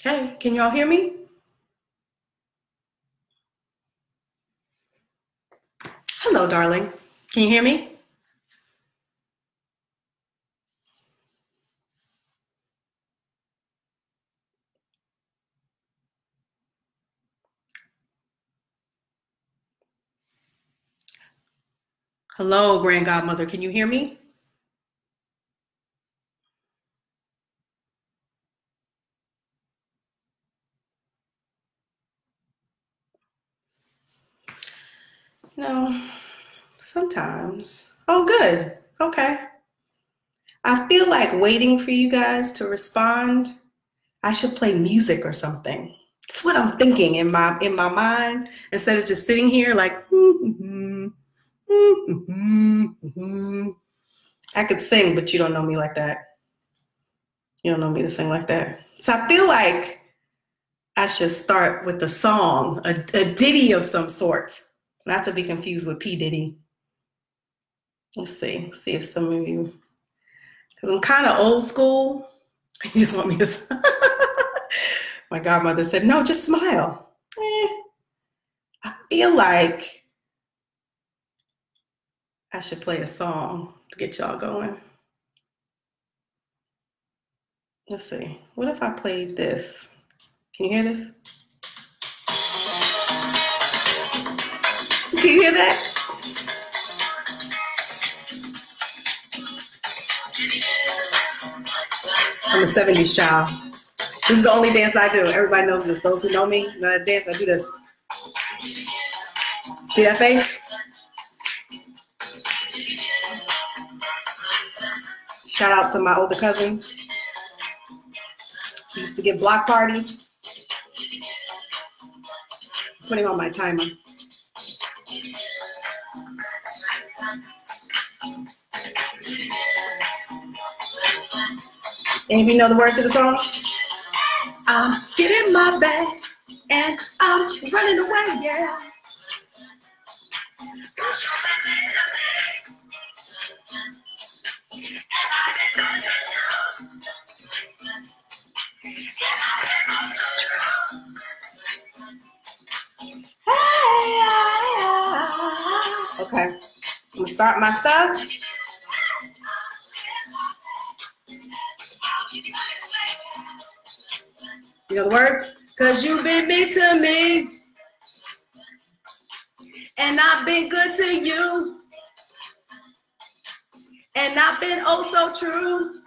Hey, can y'all hear me? Hello, darling. Can you hear me? Hello, grand godmother. Can you hear me? No, sometimes. Oh, good. Okay. I feel like waiting for you guys to respond. I should play music or something. That's what I'm thinking in my mind instead of just sitting here like. I could sing, but you don't know me like that. You don't know me to sing like that. So I feel like I should start with a song, a ditty of some sort, not to be confused with P. Diddy. Let's see if some of you, because I'm kind of old school. You just want me to. My godmother said, no, just smile. I feel like I should play a song to get y'all going. Let's see. What if I played this? Can you hear this? Can you hear that? I'm a 70s child. This is the only dance I do. Everybody knows this. Those who know me, know that dance, I do this. See that face? Shout out to my older cousins. We used to give block parties. Putting on my timer. Any of you know the words to the song? I'm getting my bag and I'm running away, yeah. Okay, I'm gonna start my stuff. You know the words? Cause you've been mean to me, and I've been good to you, and I've been oh so true.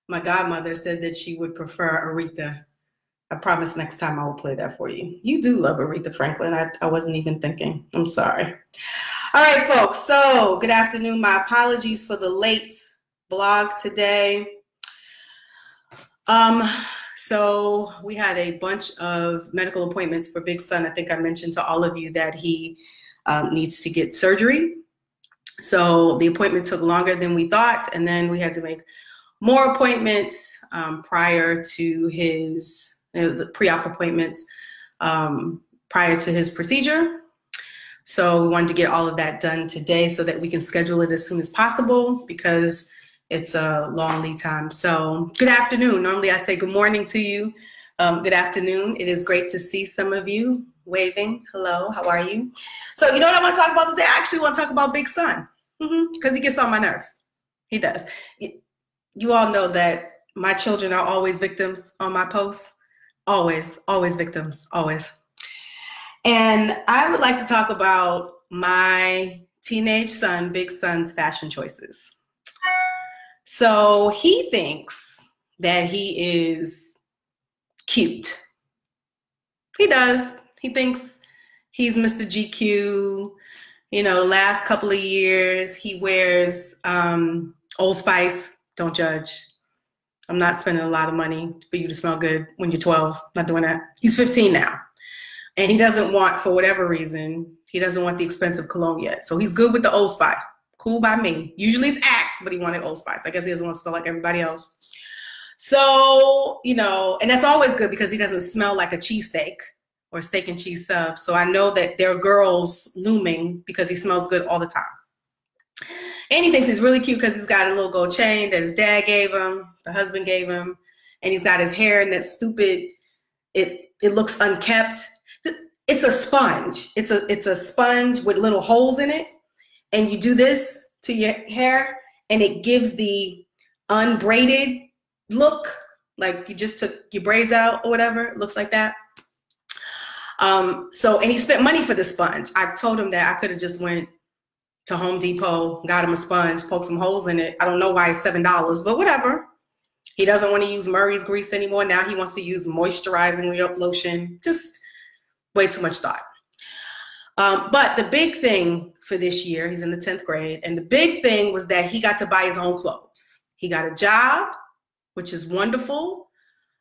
My godmother said that she would prefer Aretha. I promise next time I will play that for you. You do love Aretha Franklin. I wasn't even thinking. I'm sorry. All right, folks. So good afternoon. My apologies for the late blog today. So we had a bunch of medical appointments for Big Son. I think I mentioned to all of you that he needs to get surgery. So the appointment took longer than we thought, and then we had to make more appointments prior to his the pre-op appointments prior to his procedure. So we wanted to get all of that done today so that we can schedule it as soon as possible because it's a long lead time. So good afternoon. Normally I say good morning to you. Good afternoon. It is great to see some of you waving. Hello, how are you? So you know what I want to talk about today? I actually want to talk about Big Son because he gets on my nerves. He does. You all know that my children are always victims on my posts. Always, always victims, always. And I would like to talk about my teenage son, Big Son's fashion choices. So he thinks that he is cute. He does. He thinks he's Mr. GQ. You know, last couple of years, he wears Old Spice. Don't judge. I'm not spending a lot of money for you to smell good when you're 12. Not doing that. He's 15 now. And he doesn't want, for whatever reason, he doesn't want the expensive cologne yet. So he's good with the Old Spice. Cool by me. Usually it's Axe, but he wanted Old Spice. I guess he doesn't want to smell like everybody else. So, you know, and that's always good because he doesn't smell like a cheesesteak or steak and cheese sub. So I know that there are girls looming because he smells good all the time. And he thinks he's really cute because he's got a little gold chain that his dad gave him, the husband gave him, and he's got his hair in that stupid, it looks unkept. It's a sponge. It's a sponge with little holes in it. And you do this to your hair and it gives the unbraided look, like you just took your braids out or whatever. It looks like that. And he spent money for the sponge. I told him that I could have just went to Home Depot, got him a sponge, poked some holes in it. I don't know why it's $7, but whatever. He doesn't want to use Murray's grease anymore. Now he wants to use moisturizing lotion. Just way too much thought. But the big thing for this year, he's in the 10th grade, and the big thing was that he got to buy his own clothes. He got a job, which is wonderful,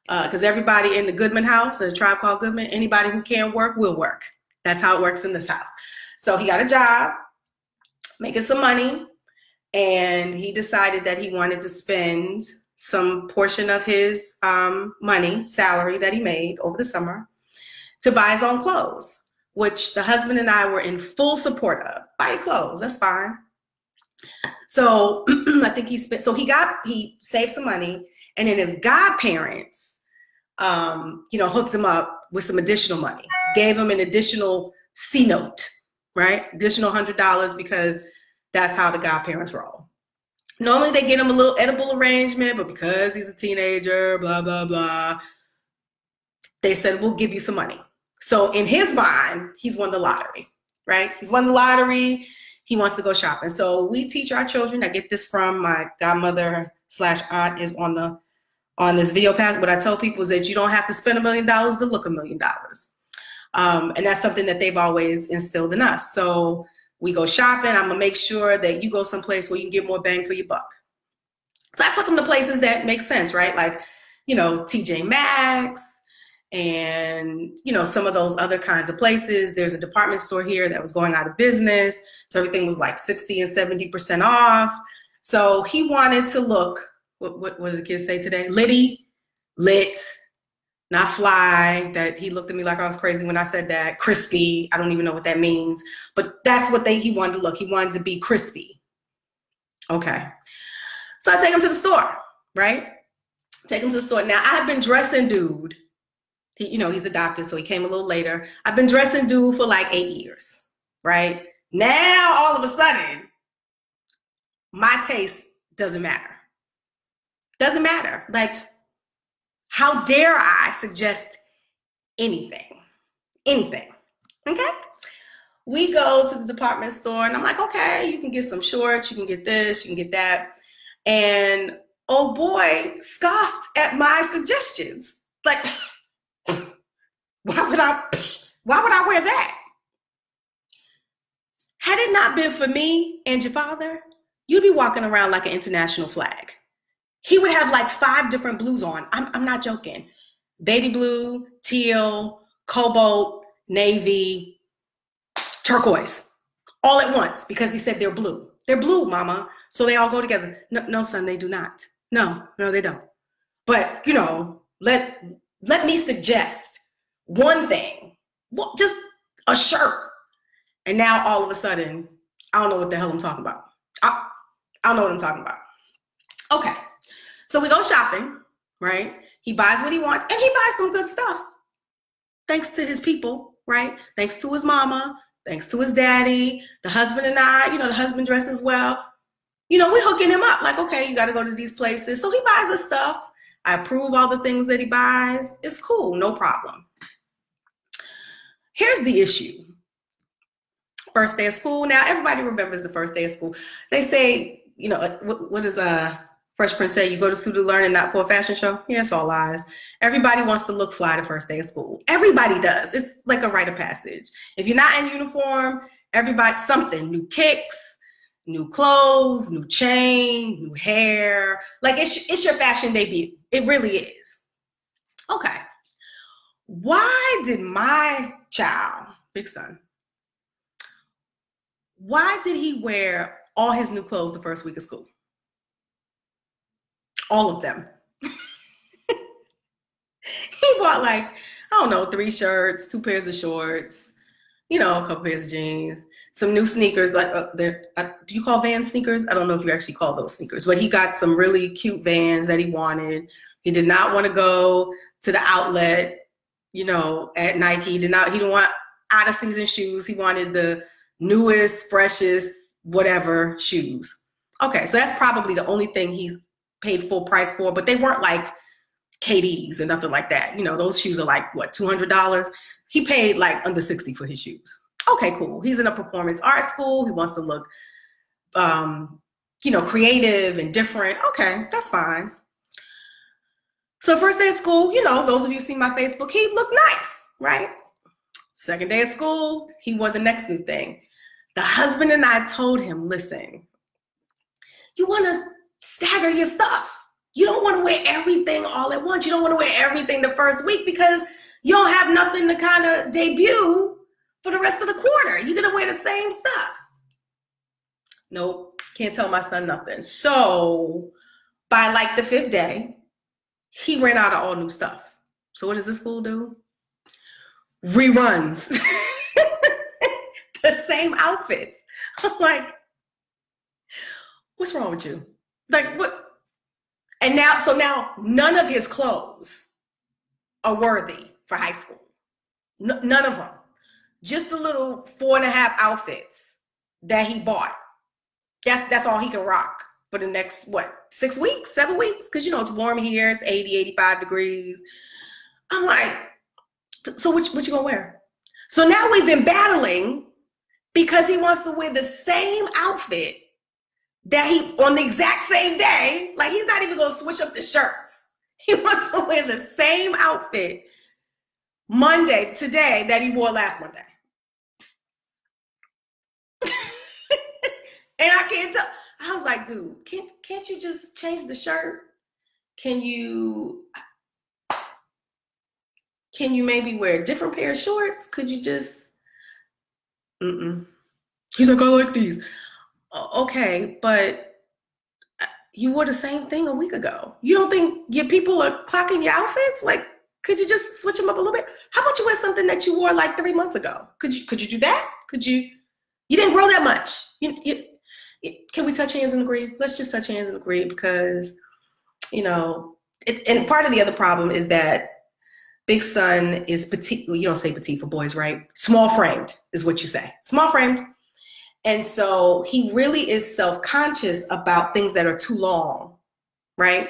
because everybody in the Goodman house, the Tribe Called Goodman, anybody who can work will work. That's how it works in this house. So he got a job, making some money, and he decided that he wanted to spend some portion of his salary that he made over the summer to buy his own clothes, which the husband and I were in full support of. Buy your clothes, that's fine. So I think he saved some money, and then his godparents, hooked him up with some additional money, gave him an additional C note, right? Additional $100 because that's how the godparents roll. Normally they get him a little edible arrangement, but because he's a teenager, blah, blah, blah, they said, we'll give you some money. So in his mind, he's won the lottery, right? He's won the lottery. He wants to go shopping. So we teach our children. I get this from my godmother/aunt is on this video pass. What I tell people is that you don't have to spend $1 million to look $1 million. And that's something that they've always instilled in us. So we go shopping. I'm gonna make sure that you go someplace where you can get more bang for your buck. So I took them to places that make sense, right? Like, TJ Maxx and, some of those other kinds of places. There's a department store here that was going out of business. So everything was like 60 and 70% off. So he wanted to look, what did the kids say today? Litty, lit, not fly. That he looked at me like I was crazy when I said that. Crispy, I don't even know what that means. But that's what he wanted to look. He wanted to be crispy. Okay. So I take him to the store, right? Take him to the store. Now, I have been dressing dude. He's adopted, so he came a little later. I've been dressing dude for like 8 years, right? Now, all of a sudden, my taste doesn't matter. Doesn't matter. Like, how dare I suggest anything? Anything, okay? We go to the department store, and I'm like, okay, you can get some shorts, you can get this, you can get that. And, oh boy, scoffed at my suggestions. Like, why would I wear that? Had it not been for me and your father, you'd be walking around like an international flag. He would have like 5 different blues on. I'm not joking. Baby blue, teal, cobalt, navy, turquoise, all at once, because he said they're blue. They're blue, mama. So they all go together. No, son, they do not. No, they don't. But, let me suggest one thing, just a shirt. And now all of a sudden, I don't know what the hell I'm talking about. I don't know what I'm talking about. Okay, so we go shopping, right? He buys what he wants, and he buys some good stuff. Thanks to his people, right? Thanks to his mama, thanks to his daddy, the husband and I, the husband dresses well. We're hooking him up. Like, okay, you got to go to these places. So he buys us stuff. I approve all the things that he buys. It's cool, no problem. Here's the issue. First day of school. Now, everybody remembers the first day of school. They say, what does Fresh Prince say? You go to school to learn and not for a fashion show? Yeah, it's all lies. Everybody wants to look fly the first day of school. Everybody does. It's like a rite of passage. If you're not in uniform, everybody, something, new kicks, new clothes, new chain, new hair. Like it's your fashion debut. It really is. Okay. Why did my child, big son, why did he wear all his new clothes the first week of school? All of them. He bought 3 shirts, 2 pairs of shorts, You know, a couple pairs of jeans, some new sneakers. Like, do you call Vans sneakers? I don't know if you actually call those sneakers, but he got some really cute Vans that he wanted. He did not want to go to the outlet, you know, at Nike. He didn't want out of season shoes. He wanted the newest, freshest, whatever shoes. Okay, so that's probably the only thing he's paid full price for, but they weren't like KDs and nothing like that. You know, those shoes are like, what, $200? He paid like under 60 for his shoes. Okay, cool. He's in a performance art school. He wants to look, you know, creative and different. Okay, that's fine. So first day of school, you know, those of you see my Facebook, he looked nice, right? Second day of school, he wore the next new thing. The husband and I told him, listen, you want to stagger your stuff. You don't want to wear everything all at once. You don't want to wear everything the first week because you don't have nothing to kind of debut for the rest of the quarter. You're going to wear the same stuff. Nope, can't tell my son nothing. So by like the 5th day, he ran out of all new stuff. So what does this fool do? Reruns the same outfits. I'm like, what's wrong with you? Like, what? And now, so now none of his clothes are worthy for high school. None of them. Just the little 4.5 outfits that he bought. That's all he can rock for the next, what, 6 weeks, 7 weeks? Because, you know, it's warm here. It's 80, 85 degrees. I'm like, so what you gonna wear? So now we've been battling because he wants to wear the same outfit that he, on the exact same day, like he's not even gonna switch up the shirts. He wants to wear the same outfit Monday, today, that he wore last Monday. And I can't tell. I was like, dude, can't you just change the shirt? Can you maybe wear a different pair of shorts? Could you just, He's like, I like these. Okay, but you wore the same thing a week ago. You don't think your people are clocking your outfits? Like, could you just switch them up a little bit? How about you wear something that you wore like 3 months ago? Could you do that? You didn't grow that much. Can we touch hands and agree? Let's just touch hands and agree because, you know, and part of the other problem is that Big Son is petite. Well, you don't say petite for boys, right? Small framed is what you say. Small framed. And so he really is self-conscious about things that are too long, right?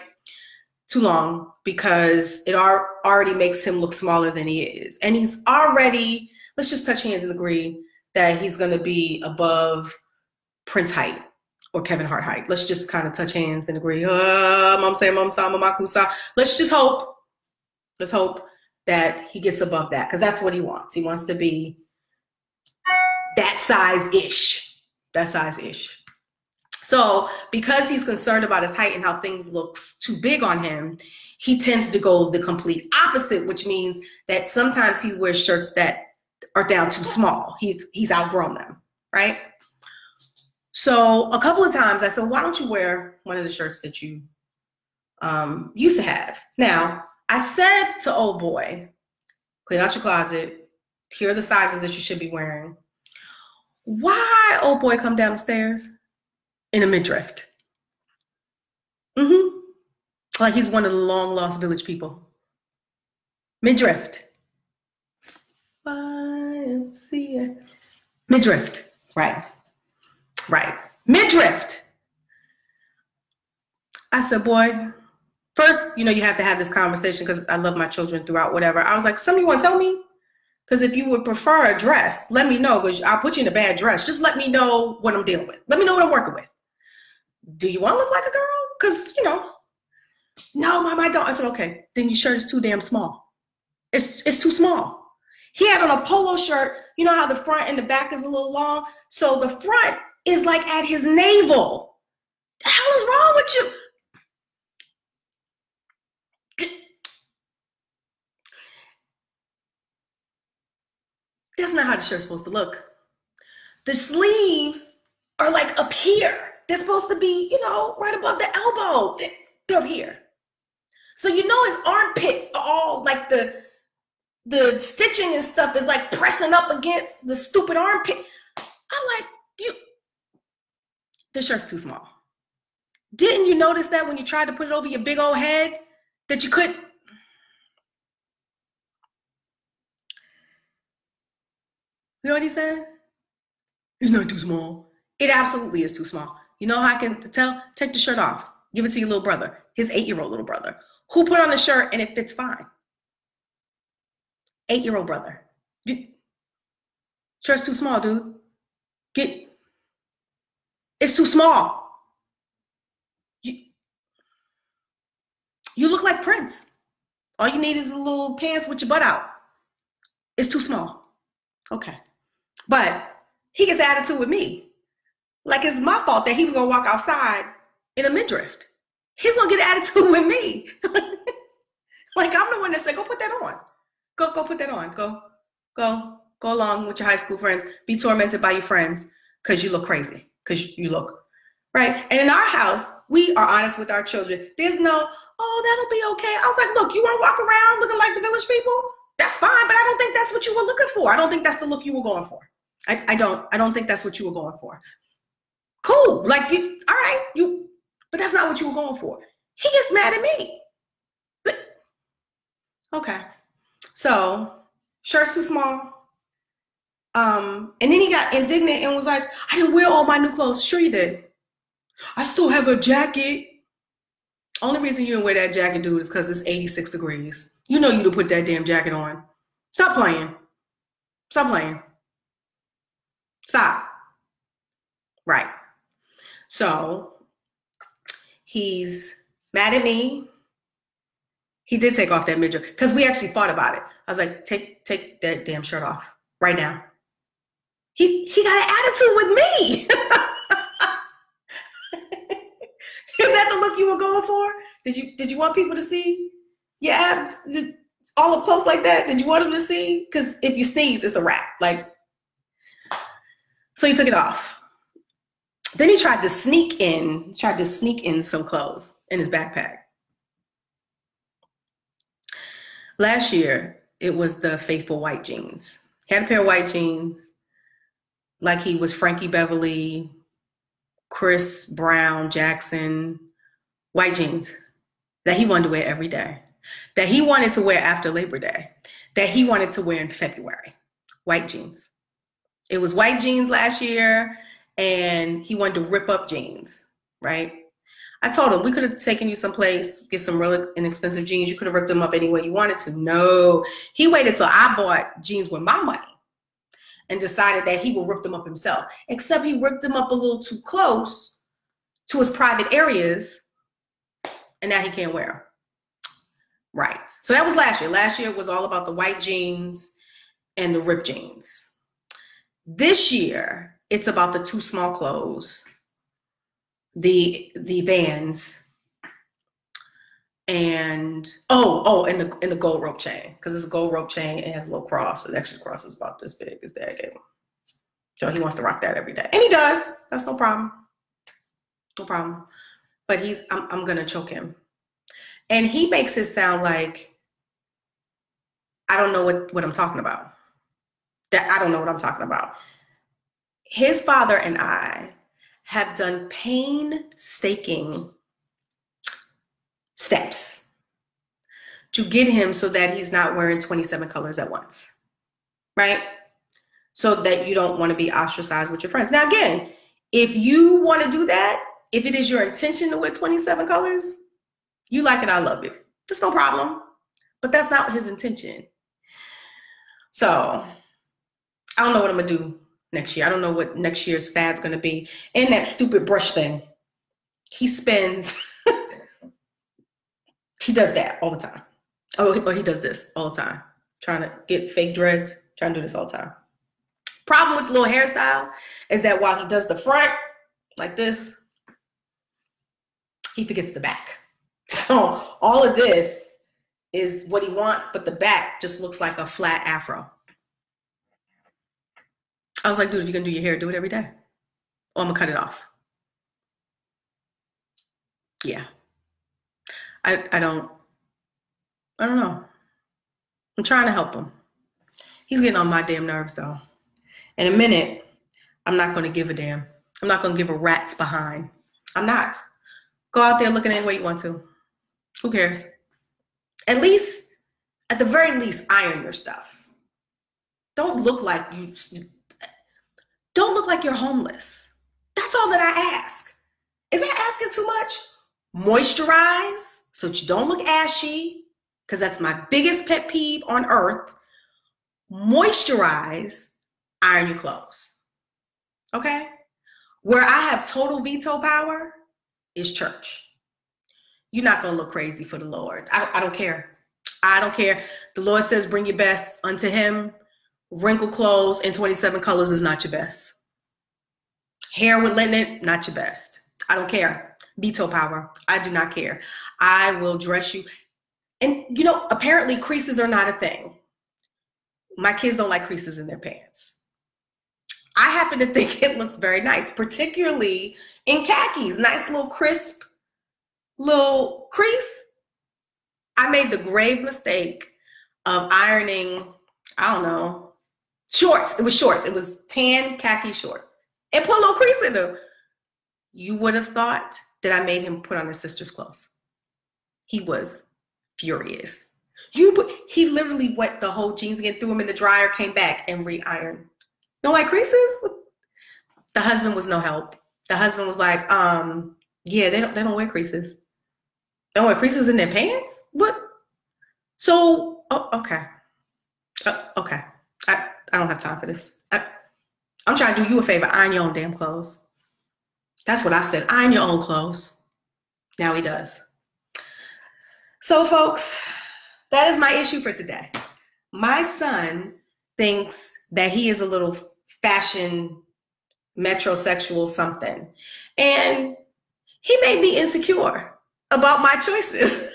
Too long, because it already makes him look smaller than he is. And he's already, let's just touch hands and agree that he's going to be above Prince height or Kevin Hart height. Let's just kind of touch hands and agree. Mom say, mom sa, mama kusa. Let's just hope. Let's hope that he gets above that, because that's what he wants. He wants to be that size-ish. That size-ish. So because he's concerned about his height and how things look too big on him, he tends to go the complete opposite, which means that sometimes he wears shirts that are down too small. He's outgrown them, right? So a couple of times I said, why don't you wear one of the shirts that you used to have? Now, I said to old boy, clean out your closet. Here are the sizes that you should be wearing. Why, old boy, come down the stairs in a midriff? Like he's one of the long lost village people. Midriff. Midriff. Right. Midriff. I said, boy, first, you know, you have to have this conversation because I love my children throughout whatever. I was like, something you want to tell me? Because if you would prefer a dress, let me know, because I'll put you in a bad dress. Just let me know what I'm dealing with. Let me know what I'm working with. Do you want to look like a girl? Because, you know, no, mom, I don't. I said, okay, then your shirt is too damn small. It's too small. He had on a polo shirt. You know how the front and the back is a little long? So the front is like at his navel. The hell is wrong with you? That's not how the shirt's supposed to look. The sleeves are like up here. They're supposed to be, you know, right above the elbow. They're up here. So you know his armpits are all like the the stitching and stuff is like pressing up against the stupid armpit. I'm like, the shirt's too small. Didn't you notice that when you tried to put it over your big old head that you couldn't? You know what he said? It's not too small. It absolutely is too small. You know how I can tell? Take the shirt off. Give it to your little brother, his 8-year-old little brother, who put on the shirt and it fits fine. 8-year-old brother. Shirt's too small, dude. It's too small. You look like Prince. All you need is a little pants with your butt out. It's too small. Okay. But he gets the attitude with me. Like it's my fault that he was going to walk outside in a midriff. He's going to get attitude with me. Like I'm the one that said, go put that on. Go put that on. Go along with your high school friends. Be tormented by your friends because you look crazy. Because you look, right? And in our house, we are honest with our children. There's no, oh, that'll be okay. I was like, look, you want to walk around looking like the village people? That's fine, but I don't think that's what you were looking for. I don't think that's the look you were going for. I don't think that's what you were going for. Cool, like you, all right, but that's not what you were going for. He gets mad at me. But, okay, so shirt's too small. And then he got indignant and was like, I didn't wear all my new clothes. Sure you did. I still have a jacket. Only reason you didn't wear that jacket, dude, is because it's 86 degrees. You know you to put that damn jacket on. Stop playing. Stop playing. Stop. Right. So he's mad at me. He did take off that midriff because we actually thought about it. I was like, take that damn shirt off right now. He got an attitude with me. Is that the look you were going for? Did you want people to see your abs all up close like that? Did you want them to see? Because if you sneeze, it's a wrap. Like, so he took it off. Then he tried to sneak in some clothes in his backpack. Last year, it was the faithful white jeans. He had a pair of white jeans, like he was Frankie Beverly, Chris Brown, Jackson, white jeans that he wanted to wear every day, that he wanted to wear after Labor Day, that he wanted to wear in February. White jeans. It was white jeans last year, and he wanted to rip up jeans, right? I told him, we could have taken you someplace, get some really inexpensive jeans. You could have ripped them up any way you wanted to. No, he waited till I bought jeans with my money and decided that he will rip them up himself. Except he ripped them up a little too close to his private areas, and now he can't wear them. Right. So that was last year. Last year was all about the white jeans and the ripped jeans. This year, it's about the too small clothes, the Vans, and and the gold rope chain, because it's a gold rope chain and it has a little cross. The extra cross is about this big. His dad gave him. So he wants to rock that every day, and he does. That's no problem. No problem. But I'm gonna choke him, and he makes it sound like I don't know what I'm talking about. That I don't know what I'm talking about. His father and I have done painstaking steps to get him so that he's not wearing 27 colors at once, right? So that you don't want to be ostracized with your friends. Now, again, if you want to do that, if it is your intention to wear 27 colors, you like it, I love it. Just no problem. But that's not his intention. So I don't know what I'm going to do next year. I don't know what next year's fad's going to be. And that stupid brush thing. He spends, he does that all the time. Or he does this all the time. Trying to get fake dreads. Trying to do this all the time. Problem with the little hairstyle is that while he does the front like this, he forgets the back. So all of this is what he wants, but the back just looks like a flat afro. I was like, dude, if you're gonna do your hair, do it every day. Or I'm gonna cut it off. Yeah. I don't know. I'm trying to help him. He's getting on my damn nerves though. In a minute, I'm not going to give a damn. I'm not going to give a rat's behind. I'm not. Go out there looking any way you want to. Who cares? At the very least, iron your stuff. Don't look like you're homeless. That's all that I ask. Is that asking too much? Moisturize so that you don't look ashy, because that's my biggest pet peeve on earth. Moisturize, iron your clothes. Okay? Where I have total veto power is church. You're not going to look crazy for the Lord. I don't care. I don't care. The Lord says bring your best unto him. Wrinkled clothes in 27 colors is not your best. Hair with linen, not your best. I don't care. Veto power. I do not care. I will dress you. And, you know, apparently creases are not a thing. My kids don't like creases in their pants. I happen to think it looks very nice, particularly in khakis. Nice little crisp little crease. I made the grave mistake of ironing, I don't know, shorts. It was shorts. It was tan khaki shorts. And put a little crease in them. You would have thought that I made him put on his sister's clothes. He was furious. He literally wet the whole jeans again, threw them in the dryer, came back and re-ironed. No, like creases? The husband was no help. The husband was like, yeah, they don't wear creases. They don't wear creases in their pants? What? So, okay. Okay. I don't have time for this. I'm trying to do you a favor. Iron your own damn clothes. That's what I said. Iron your own clothes. Now he does. So, folks, that is my issue for today. My son thinks that he is a little fashion metrosexual something. And he made me insecure about my choices.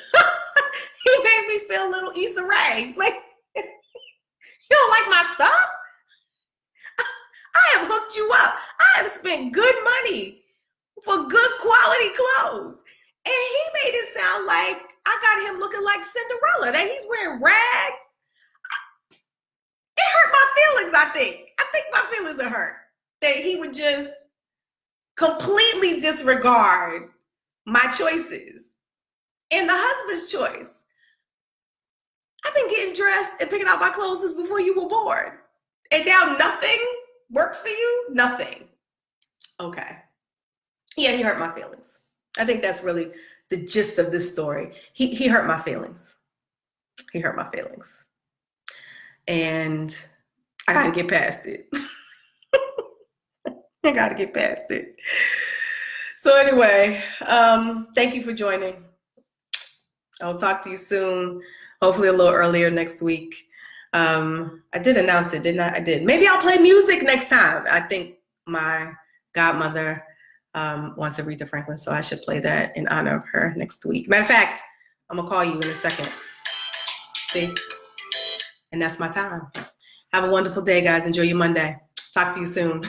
He made me feel a little Issa Rae. Like, you don't like my stuff? I have hooked you up. I have spent good money for good quality clothes. And he made it sound like I got him looking like Cinderella, that he's wearing rags. It hurt my feelings, I think. I think my feelings are hurt. That he would just completely disregard my choices and the husband's choice. I've been getting dressed and picking out my clothes since before you were born. And now nothing works for you? Nothing. Okay. Yeah, he hurt my feelings. I think that's really the gist of this story. He hurt my feelings. He hurt my feelings. And I gotta get past it. I gotta get past it. So anyway, thank you for joining. I'll talk to you soon. Hopefully a little earlier next week. I did announce it, didn't I? I did. Maybe I'll play music next time. I think my godmother wants Aretha Franklin, so I should play that in honor of her next week. Matter of fact, I'm gonna call you in a second. See? And that's my time. Have a wonderful day, guys. Enjoy your Monday. Talk to you soon.